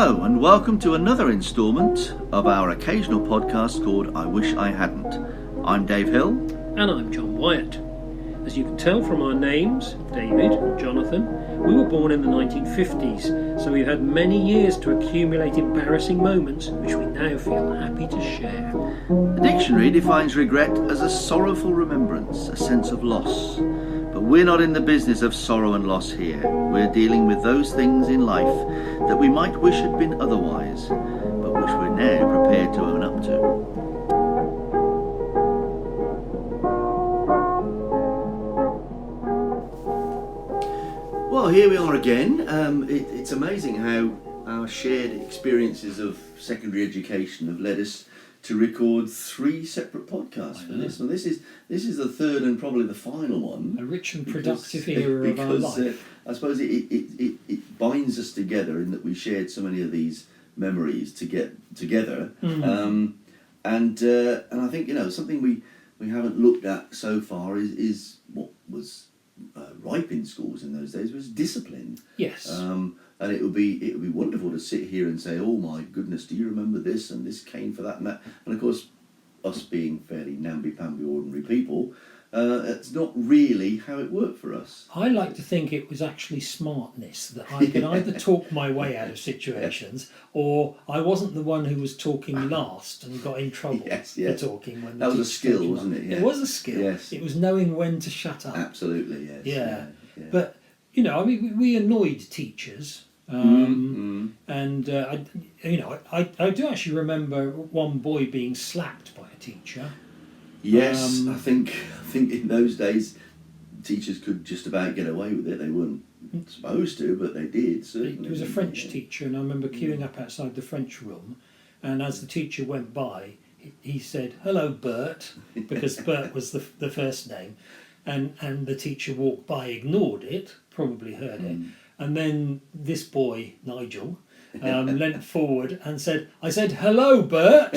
Hello and welcome to another instalment of our occasional podcast called I Wish I Hadn't. I'm Dave Hill. And I'm John Wyatt. As you can tell from our names, David and Jonathan, we were born in the 1950s, so we've had many years to accumulate embarrassing moments which we now feel happy to share. The dictionary defines regret as a sorrowful remembrance, a sense of loss. But we're not in the business of sorrow and loss here. We're dealing with those things in life that we might wish had been otherwise, but which we're now prepared to own up to. Well, here we are again. It's amazing how our shared experiences of secondary education have led us to record 3 separate podcasts for this. So this is the third and probably the final one. A rich and productive era of our life. I suppose it binds us together in that we shared so many of these memories to get together. And I think something we haven't looked at so far is what was ripe in schools in those days was discipline. Yes. And it would be wonderful to sit here and say, oh my goodness, do you remember this and this came for that and that? And of course, us being fairly namby-pamby ordinary people, it's not really how it worked for us. I like to think it was actually smartness, that I could either talk my way out of situations or I wasn't the one who was talking last and got in trouble for talking. When that was a skill, wasn't it? Yeah. It was a skill. Yes. It was knowing when to shut up. Absolutely, yes. Yeah. But, we annoyed teachers. And I do actually remember one boy being slapped by a teacher. Yes, I think in those days teachers could just about get away with it. They weren't supposed to, but they did. Certainly. It was a French teacher, and I remember queuing up outside the French room, and as the teacher went by, he said, "Hello, Bert," because Bert was the first name, and the teacher walked by, ignored it, probably heard it. And then this boy, Nigel, leant forward and said, "I said, hello, Bert."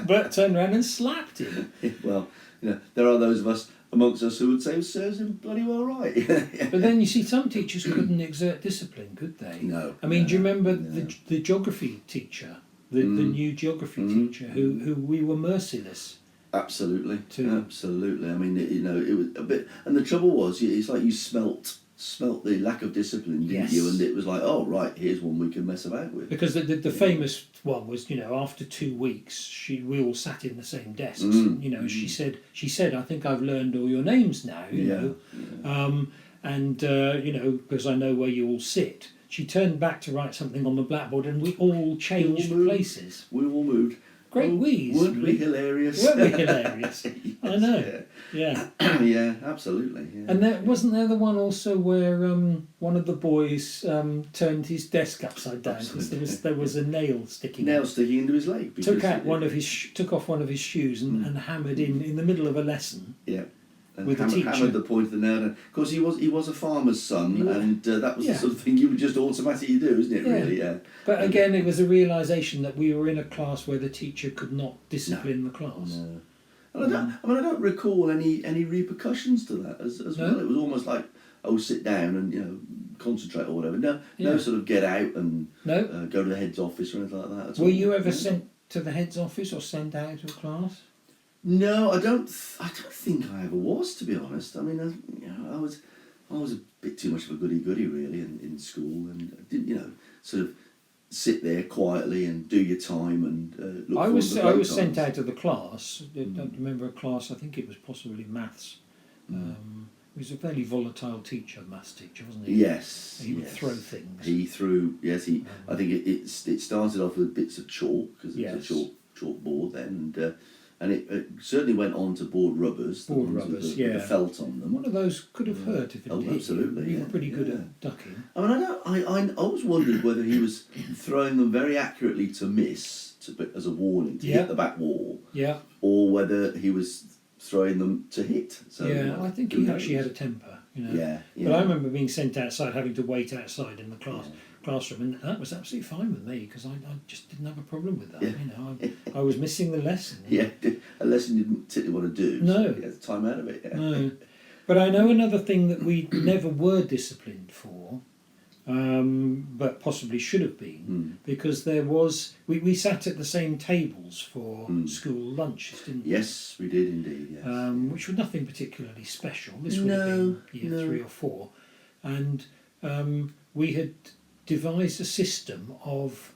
Bert turned around and slapped him. Well, there are those of us amongst us who would say, serves him bloody well right. But then you see, some teachers couldn't exert discipline, could they? No. I mean, do you remember the geography teacher, the new geography teacher, who we were merciless? Absolutely. Absolutely. I mean, it was a bit, and the trouble was, it's like you smelt the lack of discipline, didn't you? And it was like, oh right, here's one we can mess about with. Because the famous one was, after 2 weeks, we all sat in the same desks. And, she said, "I think I've learned all your names now." Because I know where you all sit. She turned back to write something on the blackboard, and we all changed places. We all moved. Great wheeze. Weren't we hilarious? Weren't we hilarious? Yes, I know. Yeah. Yeah, absolutely. Yeah. And wasn't there the one also where one of the boys turned his desk upside down because there was a nail sticking into his leg. Took off one of his shoes and hammered in the middle of a lesson. Yeah. And with the teacher. Hammered the point of the nail. Of course, he was a farmer's son, and that was the sort of thing you would just automatically do, isn't it? Yeah. Really, yeah. But again, it was a realisation that we were in a class where the teacher could not discipline the class. No. And I don't recall any repercussions to that as well. It was almost like, sit down and concentrate or whatever. No sort of get out and go to the head's office or anything like that. At all. Were you ever sent to the head's office or sent out of class? No, I don't think I ever was, to be honest. I mean, I was a bit too much of a goody-goody really in school, and I didn't sort of sit there quietly and do your time and look. I was sent out of the class. I don't remember a class. I think it was possibly maths. He was a fairly volatile teacher, maths teacher, wasn't he? Yes. He would throw things. He threw. Yes, he. I think it started off with bits of chalk because it was a chalkboard then, and it certainly went on to board rubbers. With the felt on them. One of those could have hurt if it did. Absolutely. You were pretty good at ducking. I mean, I always wondered whether he was throwing them very accurately to miss, as a warning to hit the back wall. Yeah. Or whether he was throwing them to hit. So I think he actually had a temper. Yeah. But I remember being sent outside, having to wait outside in the classroom, and that was absolutely fine with me because I just didn't have a problem with that. Yeah. I was missing the lesson. Yeah, a lesson you didn't particularly want to do. No, so you had time out of it. Yeah. No, but I know another thing that we never were disciplined for but possibly should have been, because there was we sat at the same tables for school lunches, didn't we? Yes, we did indeed. Yes. Which was nothing particularly special. This would have been year 3 or 4, and we had devised a system of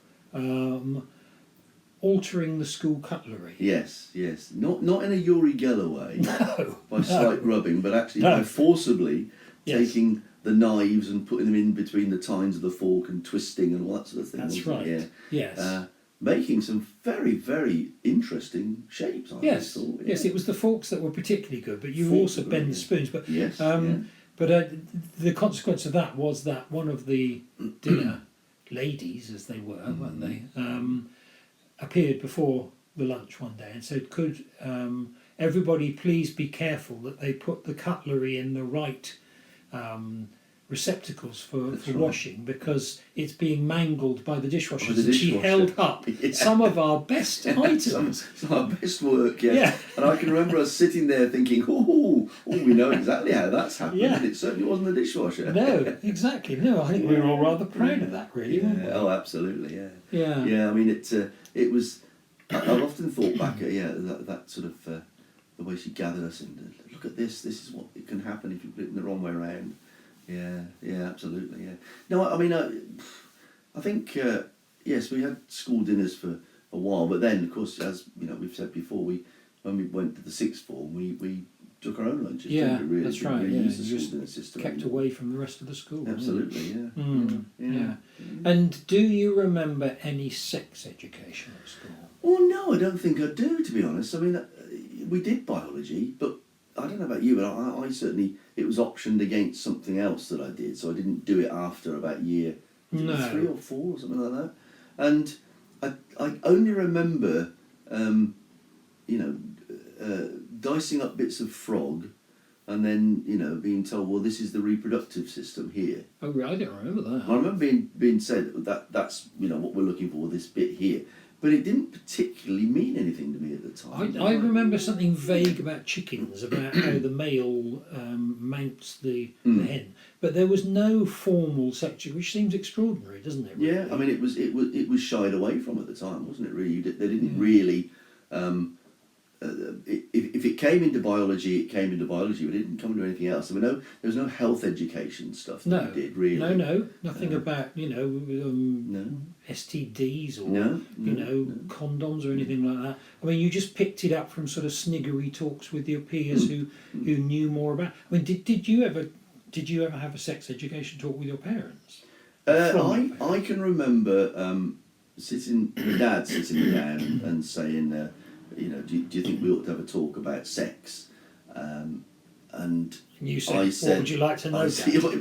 altering the school cutlery. Yes, yes. Not in a Uri Geller way, No, by slight rubbing, but actually by forcibly taking the knives and putting them in between the tines of the fork and twisting and all that sort of thing. That's right. Yeah. Yes. Making some very, very interesting shapes. I Yes. thought. Yeah. Yes, it was the forks that were particularly good, but you Forks also were bend good, the spoons. But Yes. but the consequence of that was that one of the dinner ladies, as they were, weren't they, appeared before the lunch one day and said, "Could everybody please be careful that they put the cutlery in the right receptacles for washing, because it's being mangled by the dishwashers." And she held up some of our best items. Some of our best work, yeah. And I can remember us sitting there thinking, oh, we know exactly how that's happened. Yeah. And it certainly wasn't the dishwasher. No, exactly. No, I think we were all rather proud of that, really, weren't we? Oh, absolutely, yeah. Yeah. Yeah, I mean, it was... I've often thought back at, that sort of... the way she gathered us and look at this is what it can happen if you put it in the wrong way around. Yeah, absolutely, yeah. No, I mean, I think, yes, we had school dinners for a while, but then, of course, as you know, we've said before, when we went to the sixth form, we took our own lunches. Yeah, didn't we, really? that's right. We Yeah, used the you school dinner system. kept away from the rest of the school. Absolutely, Yeah. And do you remember any sex education at school? Well, no, I don't think I do, to be honest. I mean, we did biology, but I don't know about you, but I certainly, it was optioned against something else that I did, so I didn't do it after about year 3 or 4 or something like that. And I only remember, dicing up bits of frog and then, being told, well, this is the reproductive system here. Oh, I don't remember that. I remember being said that's, what we're looking for, this bit here. But it didn't particularly mean anything to me at the time. I remember something vague about chickens, about how the male mounts the hen, but there was no formal section, which seems extraordinary, doesn't it? Really? Yeah, I mean it was shied away from at the time, wasn't it? Really, they didn't really. If it came into biology, it came into biology, but it didn't come into anything else. I mean, there was no health education stuff that we did, really. No, nothing about STDs or condoms or anything like that. I mean, you just picked it up from sort of sniggery talks with your peers who knew more about. I mean, did you ever have a sex education talk with your parents? I can remember my dad sitting me down and saying, do you think we ought to have a talk about sex? And you said, I said, what would you like to know?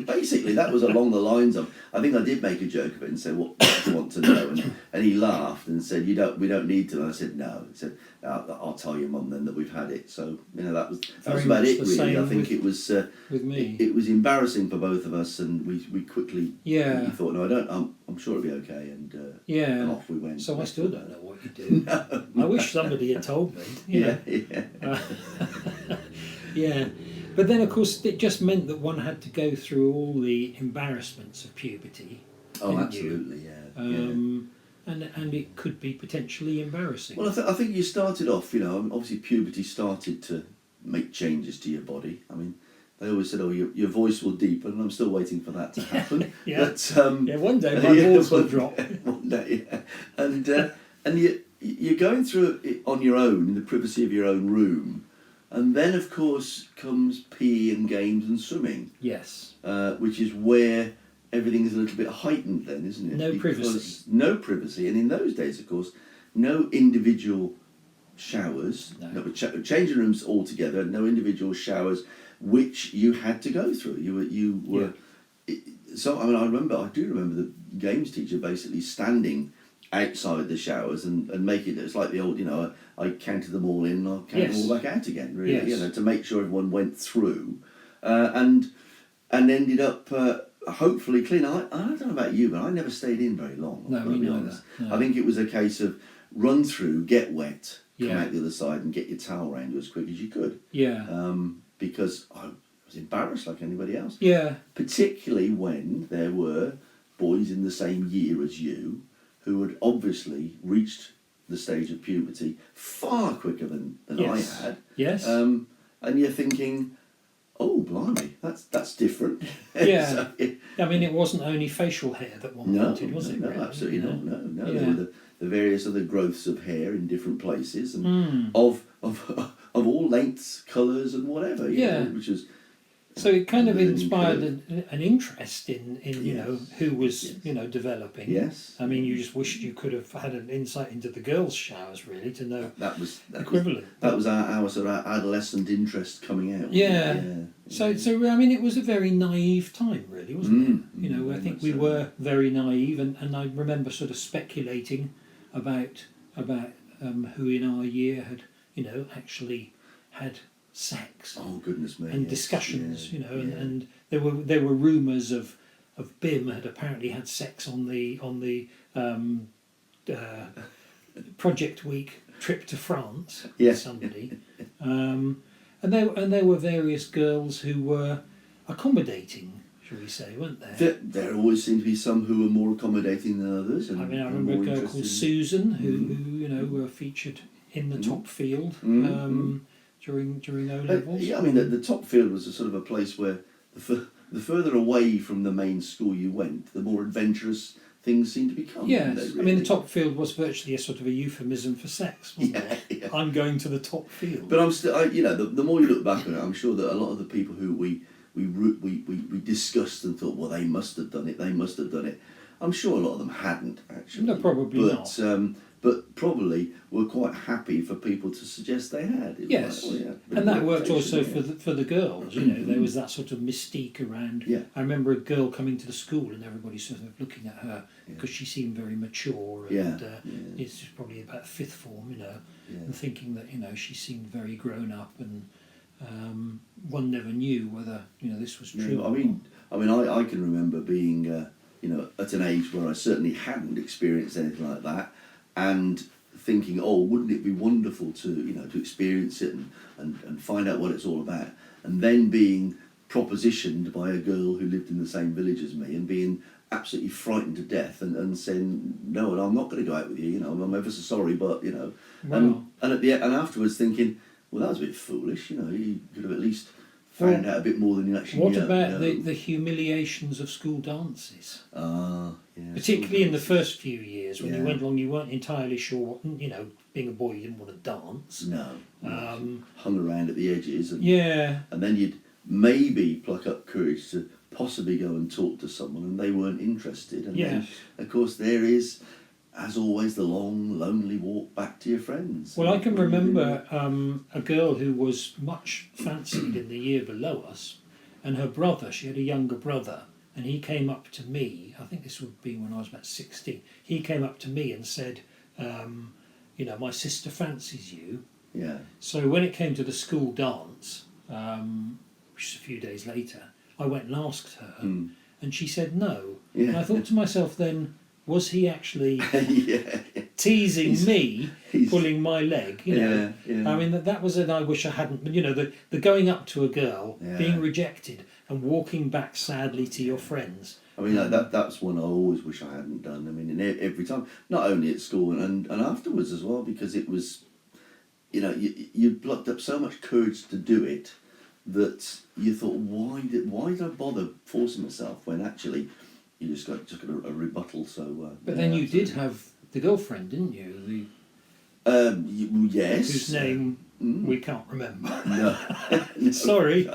Basically, that was along the lines of, I think I did make a joke of it and say, what do you want to know? And he laughed and said, we don't need to. And I said, no. He said, I'll tell your mum then that we've had it. So, that was about it, really. I think it was with me. It was embarrassing for both of us, and we quickly we thought, no, I don't. I'm sure it'll be okay, and off we went. So I still don't know what you do. No. I wish somebody had told me. Yeah. Yeah. But then, of course, it just meant that one had to go through all the embarrassments of puberty. Oh, absolutely, And it could be potentially embarrassing. Well, I think you started off, obviously puberty started to make changes to your body. I mean, they always said, your voice will deepen, and I'm still waiting for that to happen. But, one day my balls will drop. One day, yeah. And you're going through it on your own, in the privacy of your own room. And then, of course, comes PE and games and swimming. Yes. Which is where everything is a little bit heightened then, isn't it? No privacy. No privacy. And in those days, of course, no individual showers. No, changing rooms altogether, no individual showers, which you had to go through. You were... Yeah. So, I do remember the games teacher basically standing outside the showers and make it, it's like the old, I counted them all in, I'll count them all back out again, really, to make sure everyone went through and ended up hopefully clean. I don't know about you, but I never stayed in very long. No, me neither. No. I think it was a case of run through, get wet, come out the other side and get your towel around you as quick as you could. Yeah. Because I was embarrassed like anybody else. Yeah. Particularly when there were boys in the same year as you who had obviously reached the stage of puberty far quicker than Yes. I had. Yes. And you're thinking, oh, blimey, that's different. Yeah. So, I mean, it wasn't only facial hair that one wanted, was it? No, really? absolutely You know? not. No. Yeah. There were the various other growths of hair in different places and Mm. of all lengths, colours, and whatever. You know, which is. So it kind of learning inspired curve. an interest in you know, Yes. who was Yes. you know, developing. Yes. I mean, you just wished you could have had an insight into the girls' showers, really, to know That was equivalent. That was our sort of adolescent interest coming out. Yeah. So I mean, it was a very naive time, really, wasn't it? You know, I very think much we so. were very naive, and I remember sort of speculating about who in our year had, you know, actually had sex Oh goodness me! and yes, discussions, yeah, you know, yeah. and there were rumours of Bim had apparently had sex on the Project Week trip to France with Yes. somebody, and there were various girls who were accommodating, shall we say, weren't there? There always seemed to be some who were more accommodating than others. And, I mean, I and remember a more girl interested called in- Susan who you know were featured in the top field during O levels. Yeah, I mean, the top field was a sort of a place where the further away from the main school you went, the more adventurous things seemed to become. Yes, didn't they, I mean really? the top field was virtually a sort of a euphemism for sex, wasn't Yeah, it? yeah. I'm going to the top field. But I'm still, you know, the more you look back on it, I'm sure that a lot of the people who we discussed and thought, well, they must have done it. They must have done it. I'm sure a lot of them hadn't actually. No, probably not. But probably were quite happy for people to suggest they had. It was Yes, like, oh, yeah, and that worked reputation, also yeah. for the girls. You know, there was that sort of mystique around. Yeah. I remember a girl coming to the school and everybody sort of looking at her because she seemed very mature and it's just probably about fifth form, you know, and thinking that you know she seemed very grown up and one never knew whether you know this was true. No, I mean, I can remember being, you know, at an age where I certainly hadn't experienced anything like that, and thinking, oh, wouldn't it be wonderful to, you know, to experience it and find out what it's all about, and then being propositioned by a girl who lived in the same village as me and being absolutely frightened to death and saying, no, I'm not going to go out with you, you know, I'm ever so sorry, but, you know, Wow. and afterwards thinking, well, that was a bit foolish, you know, you could have at least found out a bit more than you actually What know. about the humiliations of school dances? Yeah, Particularly in the first few years when you Yeah. went along, you weren't entirely sure. You know, being a boy, you didn't want to dance. No. Um, Hung around at the edges. And Yeah, then you'd maybe pluck up courage to possibly go and talk to someone and they weren't interested. And then, of course, there is, as always, the long, lonely walk back to your friends. well, I can remember a girl who was much fancied in the year below us, and her brother, she had a younger brother, and he came up to me, I think this would be when I was about 16, he came up to me and said, you know, my sister fancies you. Yeah. So when it came to the school dance, which is a few days later, I went and asked her, and she said no. Yeah. And I thought to myself then, was he actually yeah. teasing me, pulling my leg? You know, Yeah. I mean that was it. I wish I hadn't. You know, the going up to a girl, Yeah. being rejected, and walking back sadly to your friends. I mean, that's one I always wish I hadn't done. I mean, every time, not only at school and afterwards as well, because it was, you know, you plucked up so much courage to do it that you thought, why did I bother forcing myself when actually you just got a rebuttal. So, But then you did have the girlfriend, didn't you? Yes. Whose name we can't remember. No. Sorry.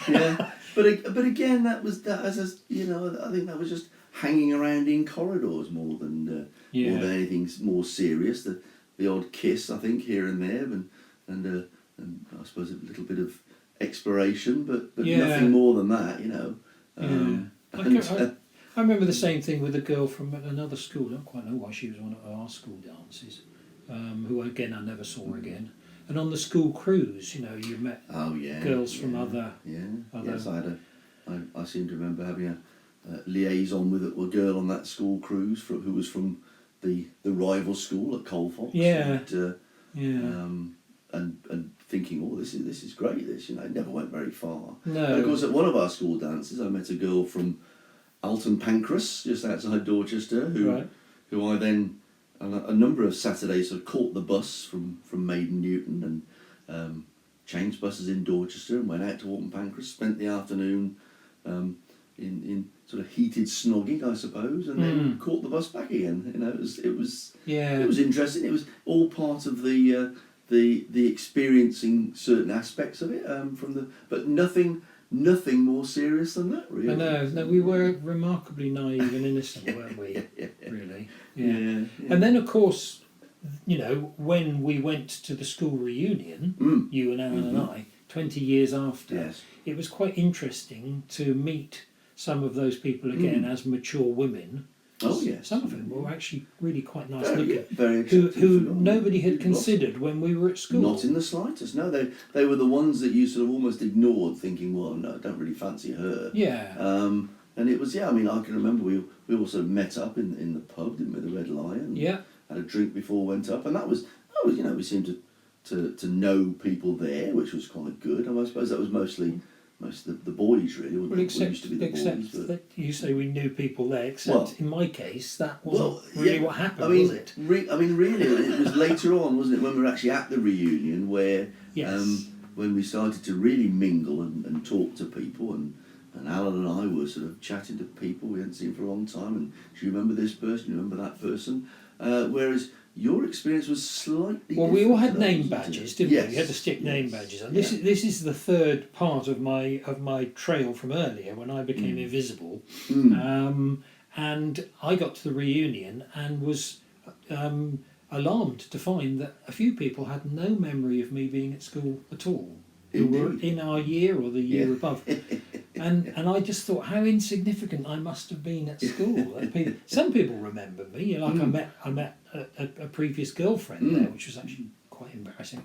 Yeah. But again, that as you know, I think that was just hanging around in corridors more than anything more serious. The odd kiss, I think, here and there, and I suppose a little bit of exploration, but nothing more than that, you know. I remember the same thing with a girl from another school. I don't quite know why she was on our school dances. Who again I never saw again. And on the school cruise, you know, you met girls from other. Yes, I seem to remember having a liaison with a girl on that school cruise who was from the rival school at Colfox. Yeah. And thinking, oh, this is great. This, you know, it never went very far. No. And of course, at one of our school dances, I met a girl from Alton Pancras, just outside Dorchester, Right. who I then, on a number of Saturdays, sort of caught the bus from Maiden Newton and changed buses in Dorchester and went out to Alton Pancras, spent the afternoon in sort of heated snogging, I suppose, and then caught the bus back again. You know, it was interesting. It was all part of the experiencing certain aspects of it but nothing more serious than that, really. I know. No, we were remarkably naive and innocent, weren't we? Really. Yeah. And then, of course, you know, when we went to the school reunion, you and Alan and I, 20 years after, it was quite interesting to meet some of those people again as mature women. Oh yes. Some of them were actually really quite nice looking. Very who nobody had considered when we were at school. Not in the slightest. No, they were the ones that you sort of almost ignored, thinking, well, no, I don't really fancy her. Yeah. And it was, I mean, I can remember we all sort of met up in the pub, didn't we, the Red Lion. Yeah. Had a drink before we went up, and that was you know, we seemed to know people there, which was quite good. And I suppose that was mostly the boys, really. Well, except that you say we knew people there, except in my case, that wasn't really what happened, was it? I mean, really, it was later on, wasn't it, when we were actually at the reunion, where when we started to really mingle and talk to people, and Alan and I were sort of chatting to people we hadn't seen for a long time, and do you remember this person, do you remember that person? Whereas your experience was slightly well, we all had name badges, didn't we? We had to stick name yes. badges, and this is the third part of my trail from earlier when I became invisible, and I got to the reunion and was alarmed to find that a few people had no memory of me being at school at all, who were in our year or the year above. And I just thought how insignificant I must have been at school. Some people remember me. Like I met a previous girlfriend there, which was actually quite embarrassing.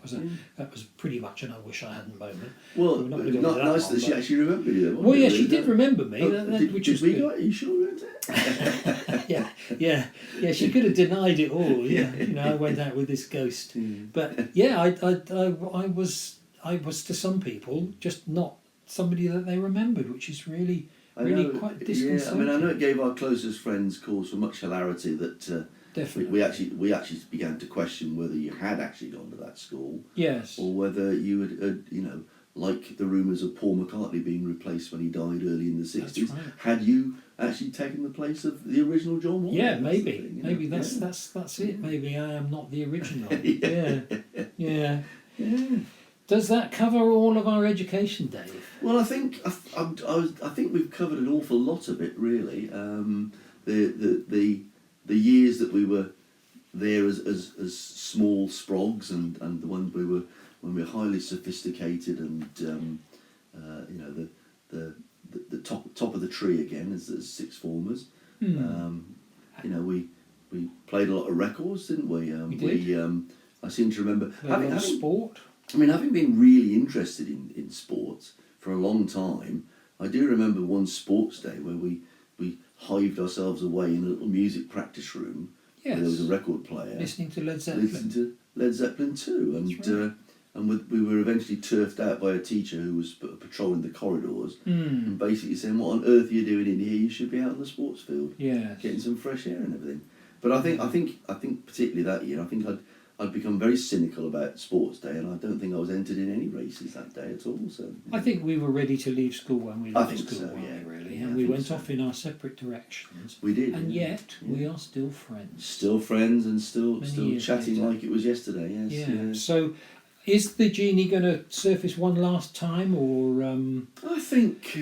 That was pretty much an I wish I hadn't moment. Well, not nice that she actually remembered you. Well, yeah, she did remember me, which was good. Are you sure we went there? yeah. She could have denied it all. Yeah, you know, I went out with this ghost. But yeah, I was to some people just not somebody that they remembered, which is really quite disconcerting. Yeah, I mean, I know it gave our closest friends cause for much hilarity that we actually began to question whether you had actually gone to that school, yes, or whether you had you know, like the rumours of Paul McCartney being replaced when he died early in the 60s. Right. Had you actually taken the place of the original John Wall? Yeah, maybe that's it. Maybe I am not the original. yeah. Does that cover all of our education, Dave? Well, I think we've covered an awful lot of it, really. The years that we were there as small sprogs, and the ones when we were highly sophisticated, and you know, the top of the tree again as sixth formers. You know, we played a lot of records, didn't we? We did. I seem to remember having sport. I mean, having been really interested in sports for a long time, I do remember one sports day where we hived ourselves away in a little music practice room. Yes. Where there was a record player. Listening to Led Zeppelin. Listening to Led Zeppelin too. And we were eventually turfed out by a teacher who was patrolling the corridors and basically saying, what on earth are you doing in here? You should be out on the sports field. Yes. Getting some fresh air and everything. But I think particularly that year, I think I'd become very cynical about sports day, and I don't think I was entered in any races that day at all. So I think we were ready to leave school when we left school, so, weren't we, really? Yeah, and we went off in our separate directions. We did. And yet we are still friends. Still friends, and still chatting later. like it was yesterday, yes. Yeah. So is the genie going to surface one last time, or I think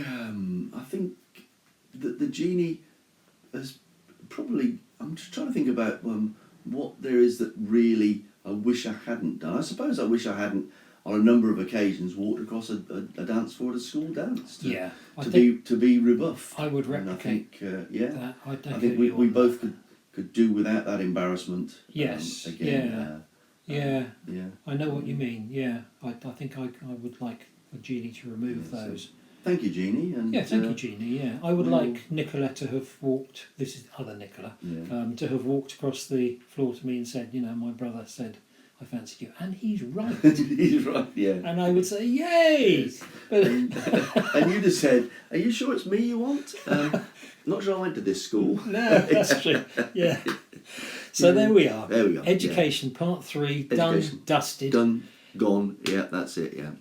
that the genie has probably, I'm just trying to think about what there is that really I wish I hadn't done. I suppose I wish I hadn't, on a number of occasions, walked across a dance floor at a school dance to be rebuffed. I would replicate that. I think we both could do without that embarrassment. Yes. Again. Yeah. I know what you mean. Yeah. I think I would like a genie to remove those. So, thank you, Jeannie. And thank you, Jeannie. Yeah, I would like Nicola to have walked. This is other Nicola. To have walked across the floor to me and said, you know, my brother said I fancied you, and he's right. He's right. Yeah. And I would say, yay! Yes. and you'd have said, "Are you sure it's me you want?" Not sure I went to this school. No, that's true. Yeah. So there we are. There we go. Education, part 3, Education. done, dusted. Done, gone. Yeah, that's it. Yeah.